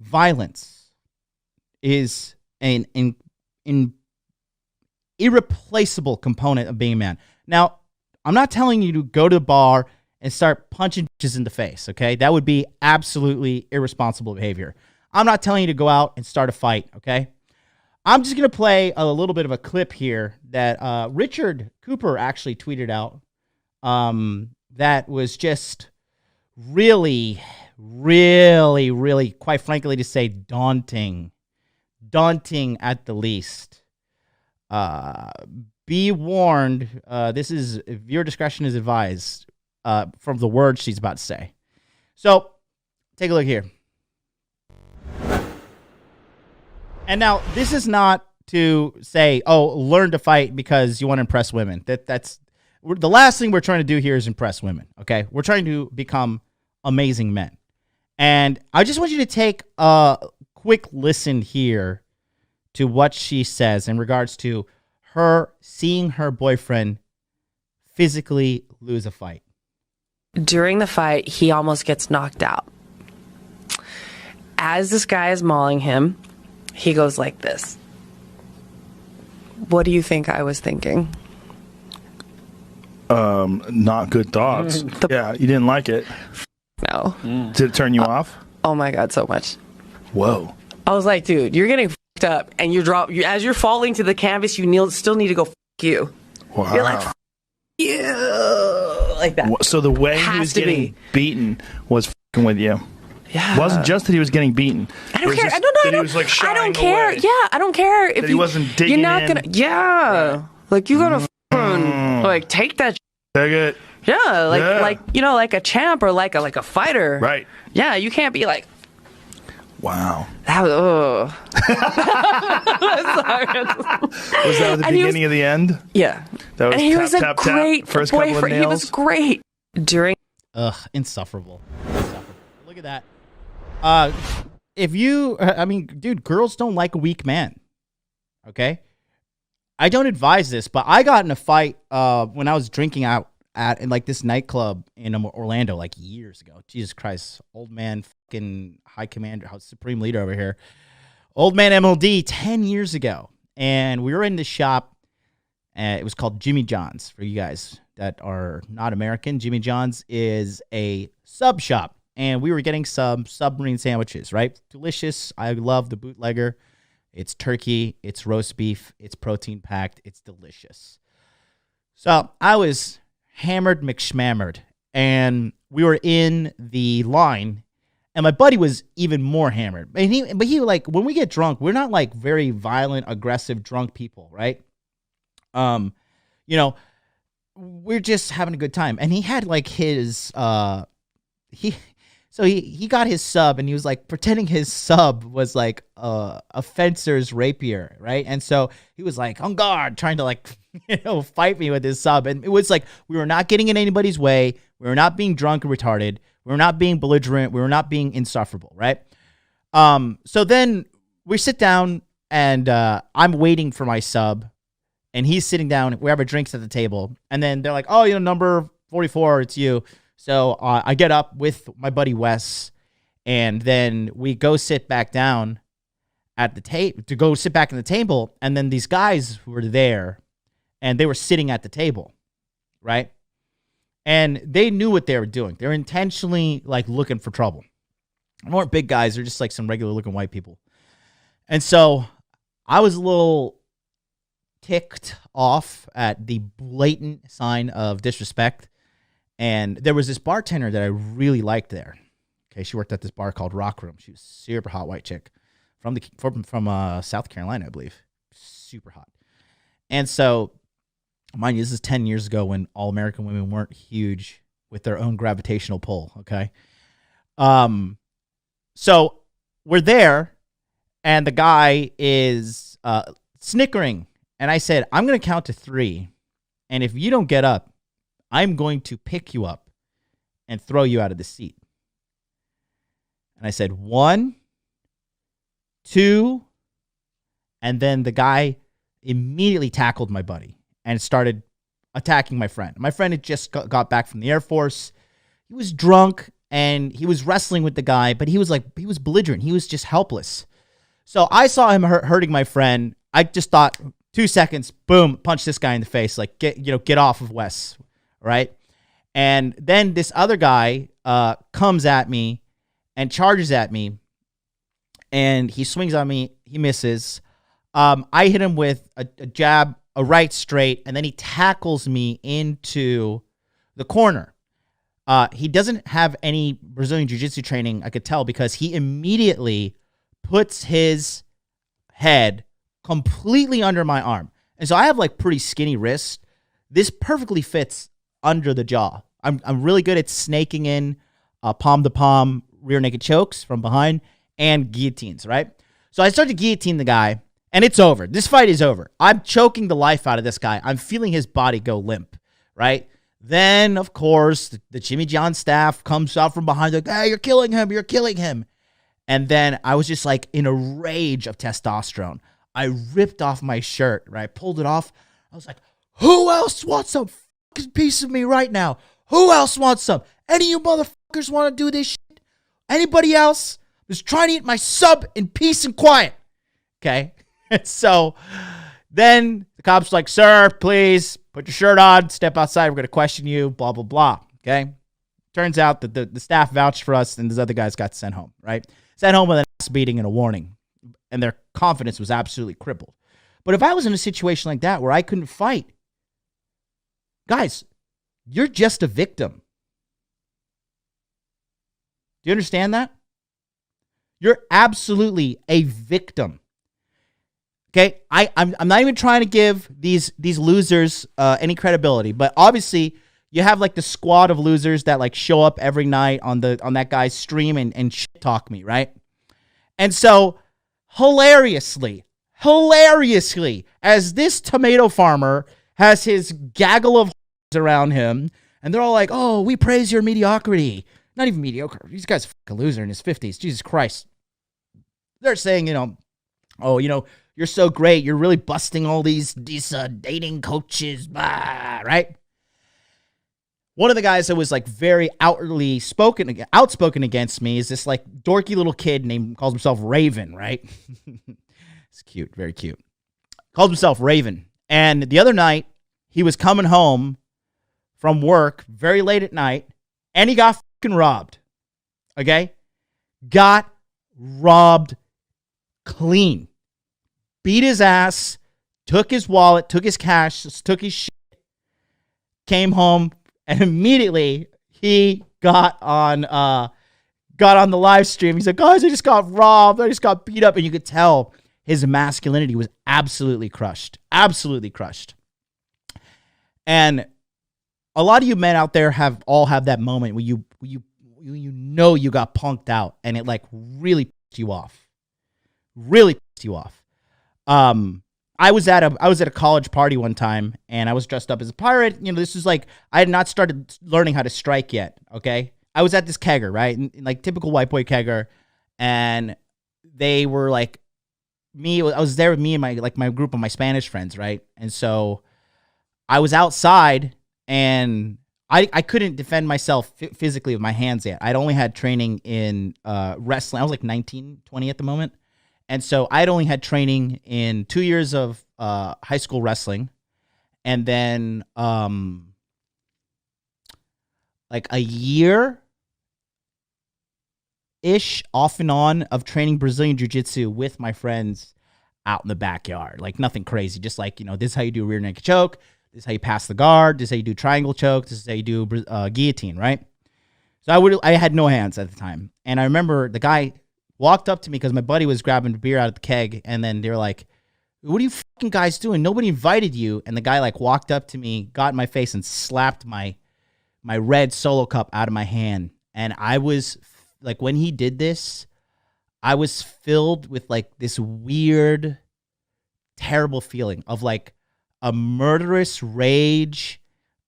violence is an irreplaceable component of being a man. Now, I'm not telling you to go to the bar and start punching bitches in the face, okay? That would be absolutely irresponsible behavior. I'm not telling you to go out and start a fight, okay? I'm just going to play a little bit of a clip here that Richard Cooper actually tweeted out that was just really, quite frankly, to say daunting at the least. Be warned, this is, viewer discretion is advised from the words she's about to say. So, take a look here. And now, this is not to say, oh, learn to fight because you want to impress women. That's the last thing we're trying to do here is impress women, okay? We're trying to become amazing men. And I just want you to take a quick listen here to what she says in regards to her seeing her boyfriend physically lose a fight. During the fight, he almost gets knocked out. As this guy is mauling him, he goes like this. What do you think I was thinking? Not good thoughts. Yeah, you didn't like it. No. Did it turn you off? Oh my God, so much. Whoa. I was like, dude, you're getting f***ed up, and as you're falling to the canvas, you still need to go f*** you. Wow. You're like, f*** you, like that. So the way he was getting beaten was f***ing with you. Yeah. It wasn't just that he was getting beaten. I don't care. I don't care. Away. Yeah, I don't care if he wasn't digging you're not in. gonna. Yeah, right. Like you're gonna like take that. Take it. Yeah, like like a champ or like a fighter. Right. Yeah, you can't be like. Wow. That was. Was that the beginning of the end? Yeah. That was and he was a great first couple of nails. He was great during. Insufferable. Look at that. If you, dude, girls don't like a weak man. Okay? I don't advise this, but I got in a fight when I was drinking out in like this nightclub in Orlando like years ago. Jesus Christ. Old man fucking high commander, supreme leader over here. Old man MLD 10 years ago. And we were in this shop. It was called Jimmy John's for you guys that are not American. Jimmy John's is a sub shop. And we were getting some submarine sandwiches, right? Delicious. I love the bootlegger. It's turkey. It's roast beef. It's protein packed. It's delicious. So I was hammered McShammered. And we were in the line. And my buddy was even more hammered. But he like, when we get drunk, we're not like very violent, aggressive, drunk people, right? We're just having a good time. And he had like his, So he got his sub, and he was like pretending his sub was like a fencer's rapier, right? And so he was like on guard, trying to like fight me with his sub. And it was like we were not getting in anybody's way. We were not being drunk and retarded. We were not being belligerent. We were not being insufferable, right? So then we sit down, and I'm waiting for my sub, and he's sitting down. We have our drinks at the table, and then they're like, "Oh, number 44, it's you." So I get up with my buddy Wes, and then we go sit back down at the table to go sit back at the table. And then these guys were there, and they were sitting at the table, right? And they knew what they were doing. They're intentionally like looking for trouble. They weren't big guys. They're just like some regular looking white people. And so I was a little ticked off at the blatant sign of disrespect. And there was this bartender that I really liked there. Okay, she worked at this bar called Rock Room. She was a super hot white chick from South Carolina, I believe. Super hot. And so, mind you, this is 10 years ago when all American women weren't huge with their own gravitational pull, okay? So we're there, and the guy is snickering. And I said, I'm going to count to 3, and if you don't get up, I'm going to pick you up and throw you out of the seat. And I said, 1, 2, and then the guy immediately tackled my buddy and started attacking my friend. My friend had just got back from the Air Force. He was drunk, and he was wrestling with the guy, but he was belligerent. He was just helpless. So I saw him hurting my friend. I just thought 2 seconds, boom, punch this guy in the face. Like, get off of Wes, right? And then this other guy comes at me and charges at me, and he swings on me. He misses. I hit him with a jab, a right straight, and then he tackles me into the corner. He doesn't have any Brazilian Jiu-Jitsu training, I could tell, because he immediately puts his head completely under my arm. And so I have like pretty skinny wrists. This perfectly fits under the jaw. I'm really good at snaking in palm to palm rear naked chokes from behind and guillotines, right? So I start to guillotine the guy, and it's over. This fight is over. I'm choking the life out of this guy. I'm feeling his body go limp, right? Then, of course, the Jimmy John staff comes out from behind, like, hey, you're killing him. You're killing him. And then I was just like in a rage of testosterone. I ripped off my shirt, right? Pulled it off. I was like, who else wants some fucking piece of me right now? Who else wants some? Any of you motherfuckers want to do this shit? Anybody else? I'm just trying to eat my sub in peace and quiet. Okay? So then the cop's like, sir, please put your shirt on, step outside. We're going to question you, blah, blah, blah. Okay? Turns out that the staff vouched for us, and these other guys got sent home, right? Sent home with an ass beating and a warning. And their confidence was absolutely crippled. But if I was in a situation like that where I couldn't fight, guys, you're just a victim. Do you understand that? You're absolutely a victim. Okay, I'm not even trying to give these losers any credibility, but obviously you have like the squad of losers that like show up every night on that guy's stream and shit talk me, right? And so hilariously, as this tomato farmer has his gaggle of around him, and they're all like, oh, we praise your mediocrity. Not even mediocre. This guy's a fucking loser in his 50s. Jesus Christ. They're saying, oh, you're so great. You're really busting all these dating coaches, blah, right? One of the guys that was like very outspoken against me is this like dorky little kid calls himself Raven, right? It's cute, very cute. Calls himself Raven. And the other night, he was coming home from work very late at night, and he got fucking robbed. Okay? Got robbed clean. Beat his ass, took his wallet, took his cash, took his shit, came home, and immediately he got on the live stream. He's like, guys, I just got robbed. I just got beat up. And you could tell his masculinity was absolutely crushed. Absolutely crushed. And a lot of you men out there have that moment where you got punked out, and it like really pissed you off. Really pissed you off. I was at a college party one time, and I was dressed up as a pirate. This was like, I had not started learning how to strike yet. Okay. I was at this kegger, right? In like typical white boy kegger. And they were like I was there with me and my group of my Spanish friends. Right. And so I was outside, and I couldn't defend myself physically with my hands yet. I'd only had training in, wrestling. I was like 19, 20 at the moment. And so I'd only had training in 2 years of high school wrestling, and then like a year-ish off and on of training Brazilian Jiu-Jitsu with my friends out in the backyard. Like nothing crazy, just like, this is how you do a rear naked choke, this is how you pass the guard, this is how you do triangle choke, this is how you do guillotine, right? So I had no hands at the time. And I remember the guy walked up to me because my buddy was grabbing a beer out of the keg, and then they were like, what are you fucking guys doing? Nobody invited you. And the guy like walked up to me, got in my face, and slapped my red Solo cup out of my hand. And I was like, when he did this, I was filled with like this weird, terrible feeling of like a murderous rage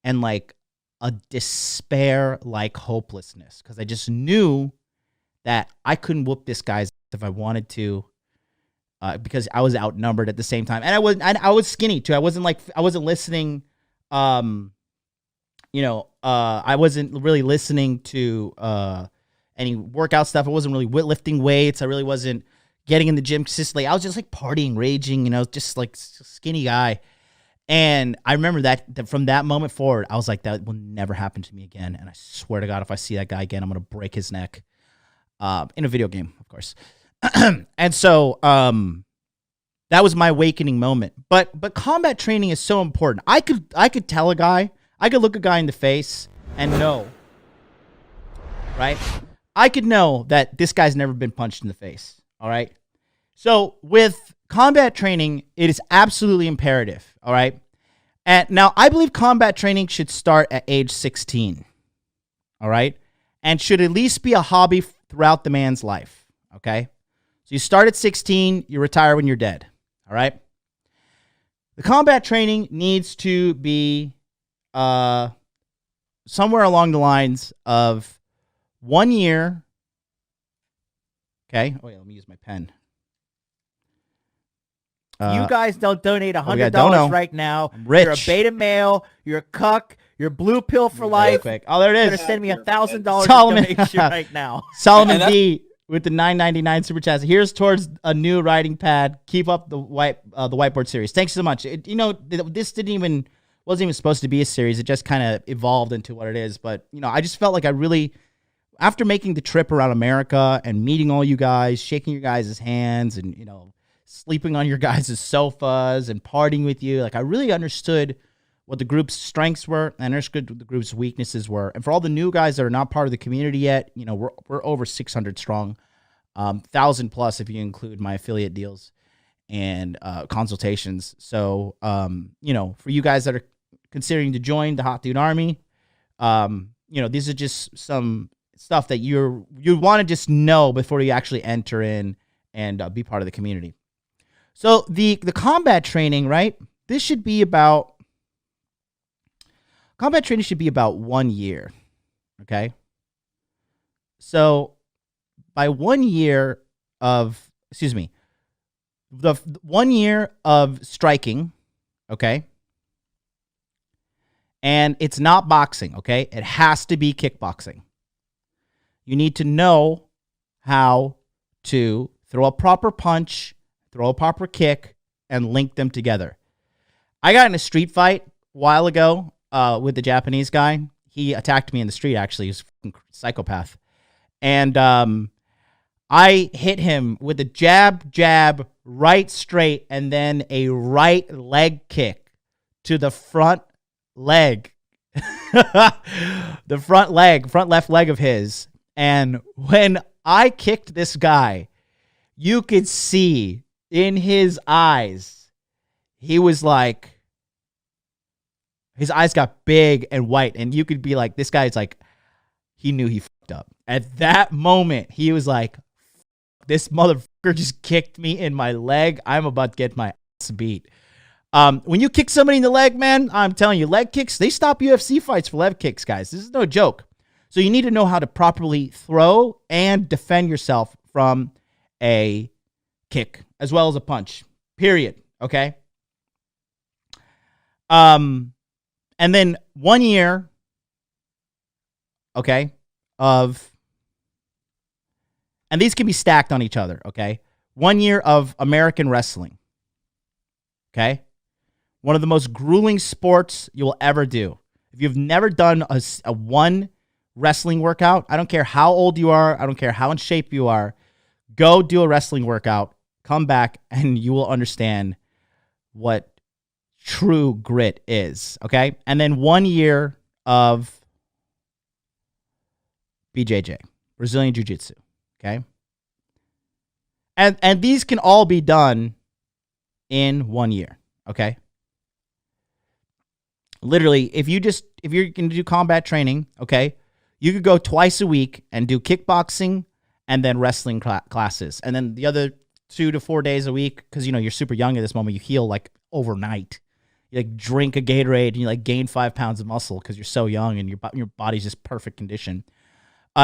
and like a despair, like hopelessness. Because I just knew that I couldn't whoop this guy's ass if I wanted to, because I was outnumbered at the same time, and I was skinny too. I wasn't listening. I wasn't really listening to any workout stuff. I wasn't really lifting weights. I really wasn't getting in the gym consistently. I was just like partying, raging, just like skinny guy. And I remember that from that moment forward, I was like, that will never happen to me again. And I swear to God, if I see that guy again, I'm going to break his neck. In a video game, of course. And so that was my awakening moment. But combat training is so important. I could tell a guy, I could look a guy in the face and know, right? I could know that this guy's never been punched in the face, all right? So with combat training, it is absolutely imperative, all right? And now I believe combat training should start at age 16, all right? And should at least be a hobby throughout the man's life, okay? So you start at 16, you retire when you're dead, all right? The combat training needs to be somewhere along the lines of 1 year. Okay. Oh, wait, let me use my pen. You guys don't donate $100 dono. right now. I'm rich. You're a beta male. You're a cuck. You're blue pill for life. Quick. Oh, there it You're is. going to send me $1,000 Solomon. donation right now. Solomon D with the $9.99 super chat. Here's towards a new writing pad. Keep up the whiteboard series. Thanks so much. This wasn't even supposed to be a series. It just kind of evolved into what it is. But I just felt like I really, after making the trip around America and meeting all you guys, shaking your guys' hands, and sleeping on your guys' sofas and partying with you, like I really understood what the group's strengths were and understood what the group's weaknesses were. And for all the new guys that are not part of the community yet, we're over 600 strong, 1,000 plus if you include my affiliate deals and consultations. So, for you guys that are considering to join the Hot Dude Army, these are just some stuff that you want to just know before you actually enter in and be part of the community. So the combat training, right? Combat training should be about 1 year, okay? So by 1 year of, the 1 year of striking, okay? And it's not boxing, okay? It has to be kickboxing. You need to know how to throw a proper punch, throw a proper kick, and link them together. I got in a street fight a while ago with the Japanese guy. He attacked me in the street, actually. He's a psychopath. And I hit him with a jab, right straight, and then a right leg kick to the front leg. The front left leg of his. And when I kicked this guy, you could see in his eyes, he was like, his eyes got big and white, and you could be like, this guy's like, he knew he fucked up. At that moment, he was like, this motherfucker just kicked me in my leg. I'm about to get my ass beat. When you kick somebody in the leg, man, I'm telling you, leg kicks, they stop UFC fights for leg kicks, guys. This is no joke. So you need to know how to properly throw and defend yourself from a kick as well as a punch, period. Okay. And then 1 year, okay, and these can be stacked on each other. Okay. 1 year of American wrestling. Okay. One of the most grueling sports you will ever do. If you've never done a one wrestling workout, I don't care how old you are, I don't care how in shape you are, go do a wrestling workout, come back, and you will understand what true grit is, okay? And then 1 year of BJJ, Brazilian Jiu-Jitsu, okay? And these can all be done in 1 year, okay? Literally, if you're going to do combat training, okay, you could go twice a week and do kickboxing and then wrestling classes. And then the other 2 to 4 days a week, because, you're super young at this moment, you heal like overnight. You like drink a Gatorade and you like gain 5 pounds of muscle because you're so young and your body's just perfect condition.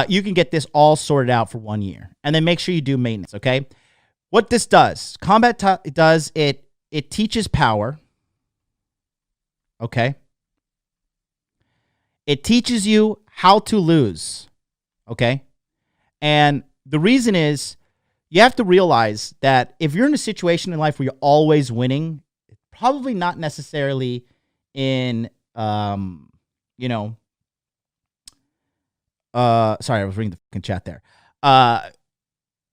You can get this all sorted out for 1 year. And then make sure you do maintenance, okay? What this does, it teaches power, okay? It teaches you how to lose, okay? And the reason is you have to realize that if you're in a situation in life where you're always winning, probably not necessarily in, you know, sorry, I was reading the fucking chat there.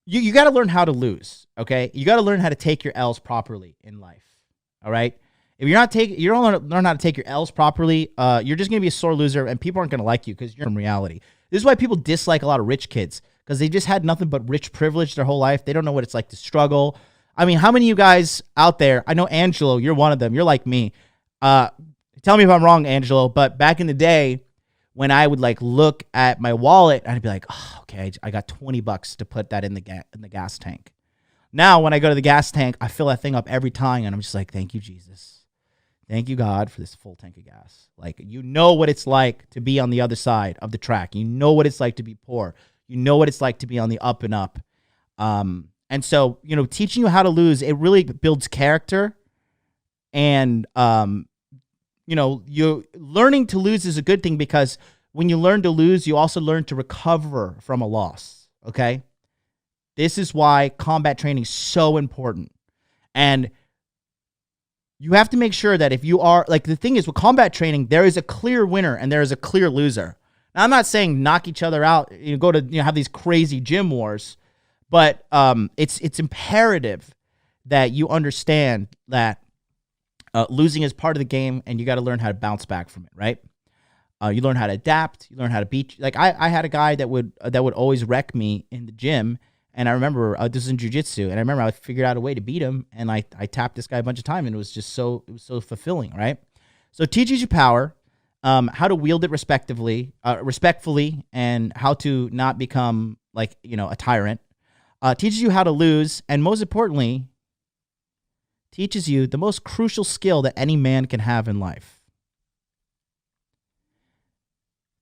You got to learn how to lose, okay? You got to learn how to take your L's properly in life, all right? If you don't learn how to take your L's properly, you're just going to be a sore loser, and people aren't going to like you because you're in reality. This is why people dislike a lot of rich kids, because they just had nothing but rich privilege their whole life. They don't know what it's like to struggle. I mean, how many of you guys out there, I know Angelo, you're one of them. You're like me. Tell me if I'm wrong, Angelo, but back in the day, when I would like look at my wallet, I'd be like, oh, okay, I got $20 to put that in the gas tank. Now, when I go to the gas tank, I fill that thing up every time, and I'm just like, thank you, Jesus. Thank you, God, for this full tank of gas. Like, you know what it's like to be on the other side of the track. You know what it's like to be poor. You know what it's like to be on the up and up. And so, you know, teaching you how to lose, it really builds character. And, you know, you learning to lose is a good thing, because when you learn to lose, you also learn to recover from a loss, okay? This is why combat training is so important. And you have to make sure that if you are, like, the thing is with combat training, there is a clear winner and there is a clear loser. Now, I'm not saying knock each other out, you know, go to, you know, have these crazy gym wars, but it's imperative that you understand that losing is part of the game, and you got to learn how to bounce back from it, right? You learn how to adapt. You learn how to beat. Like I had a guy that would always wreck me in the gym, and I remember this is in jiu-jitsu, and I remember I figured out a way to beat him, and I tapped this guy a bunch of times, and it was so fulfilling, right? So it teaches you power, how to wield it respectfully, and how to not become like, you know, a tyrant. Teaches you how to lose, and most importantly, teaches you the most crucial skill that any man can have in life.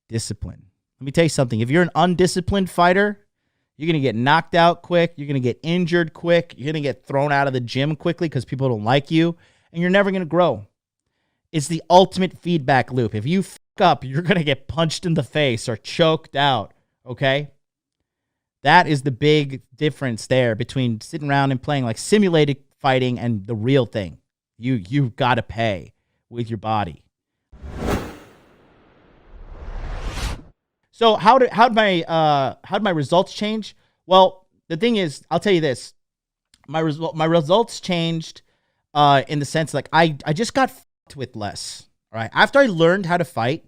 Discipline. Let me tell you something. If you're an undisciplined fighter, you're going to get knocked out quick. You're going to get injured quick. You're going to get thrown out of the gym quickly because people don't like you, and you're never going to grow. It's the ultimate feedback loop. If you f*** up, you're going to get punched in the face or choked out, okay? That is the big difference there between sitting around and playing like simulated fighting and the real thing. You've got to pay with your body. So how'd my results change? Well, the thing is, I'll tell you this. My results changed in the sense like I just got fucked with less. All right. After I learned how to fight,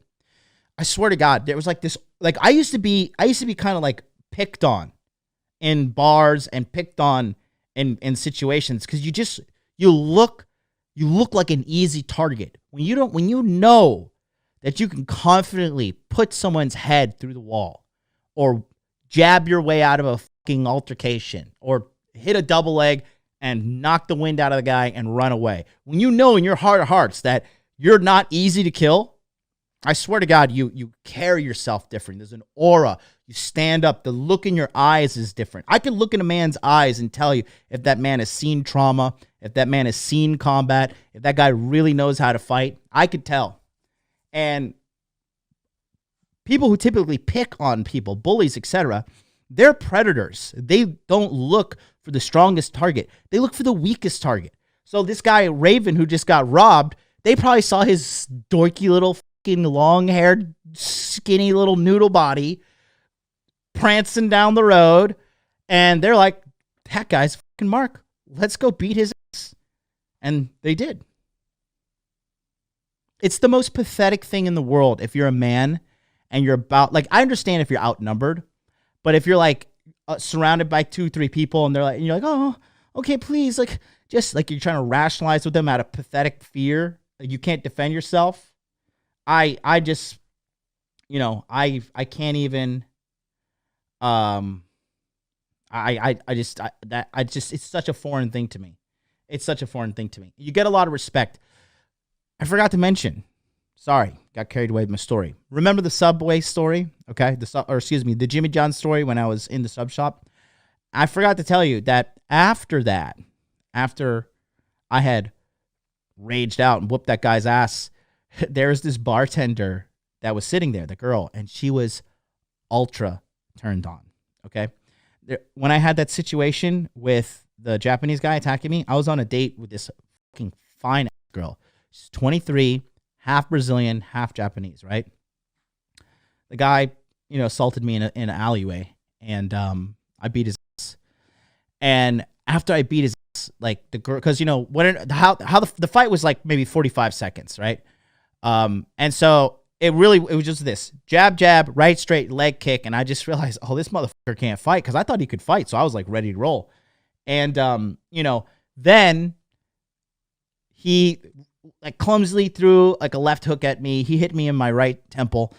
I swear to God, there was like this, like I used to be kind of like picked on in bars and picked on in situations, because you look like an easy target when you know that you can confidently put someone's head through the wall, or jab your way out of a fucking altercation, or hit a double leg and knock the wind out of the guy and run away. When you know in your heart of hearts that you're not easy to kill, I swear to God, you carry yourself different. There's an aura. You stand up. The look in your eyes is different. I can look in a man's eyes and tell you if that man has seen trauma, if that man has seen combat, if that guy really knows how to fight. I could tell. And people who typically pick on people, bullies, etc., they're predators. They don't look for the strongest target. They look for the weakest target. So this guy, Raven, who just got robbed, they probably saw his dorky little fucking long-haired, skinny little noodle body prancing down the road, and they're like, that guy's fucking Mark. Let's go beat his ass. And they did. It's the most pathetic thing in the world if you're a man and you're about, like, I understand if you're outnumbered, but if you're like surrounded by 2-3 people and they're like, and you're like, oh, okay, please, like, just like you're trying to rationalize with them out of pathetic fear, like you can't defend yourself. I just, you know, I can't even, it's such a foreign thing to me. It's such a foreign thing to me. You get a lot of respect. I forgot to mention, sorry, got carried away with my story. Remember the Subway story? Okay. The Jimmy John story when I was in the sub shop. I forgot to tell you that after I had raged out and whooped that guy's ass, there's this bartender that was sitting there, the girl, and she was ultra turned on. Okay. When I had that situation with the Japanese guy attacking me, I was on a date with this fucking fine girl. She's 23, half Brazilian, half Japanese, right? The guy, assaulted me in an alleyway, and I beat his ass. And after I beat his ass, like the girl, because how the fight was like maybe 45 seconds, right? And so it was just this jab, right, straight, leg kick. And I just realized, oh, this motherfucker can't fight, because I thought he could fight. So I was like ready to roll. And, then he like clumsily threw like a left hook at me. He hit me in my right temple.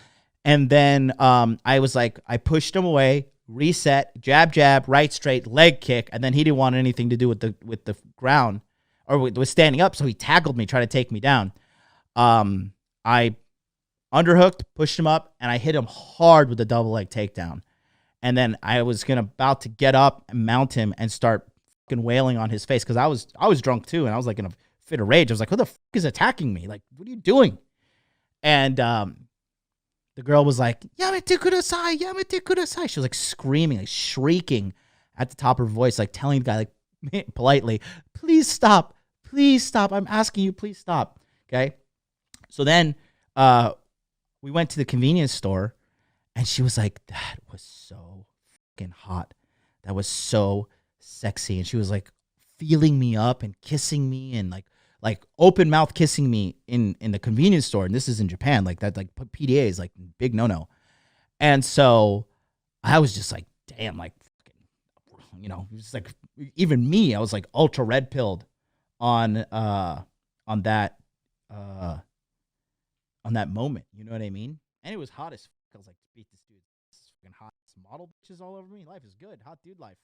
And then I was like, I pushed him away, reset, jab, right, straight, leg kick. And then he didn't want anything to do with the ground or with standing up. So he tackled me, trying to take me down. I underhooked, pushed him up, and I hit him hard with a double leg takedown. And then I was about to get up and mount him and start fucking wailing on his face, because I was drunk too, and I was like in a fit of rage. I was like, who the fuck is attacking me? Like, what are you doing? And the girl was like, Yamete kudasai, yamete kudasai. She was like screaming, like shrieking at the top of her voice, like telling the guy like politely, please stop. I'm asking you, please stop. Okay. So then we went to the convenience store, and she was like, that was so fucking hot. That was so sexy. And she was like feeling me up and kissing me, and like open mouth kissing me in the convenience store. And this is in Japan. Like that, like PDA is like big no. And so I was just like, damn, like, just like, even me, I was like ultra red pilled on that moment. You know what I mean? And it was hot as fuck. I was like, beat this dude. This is fucking hot. Model bitches all over me. Life is good. Hot dude life.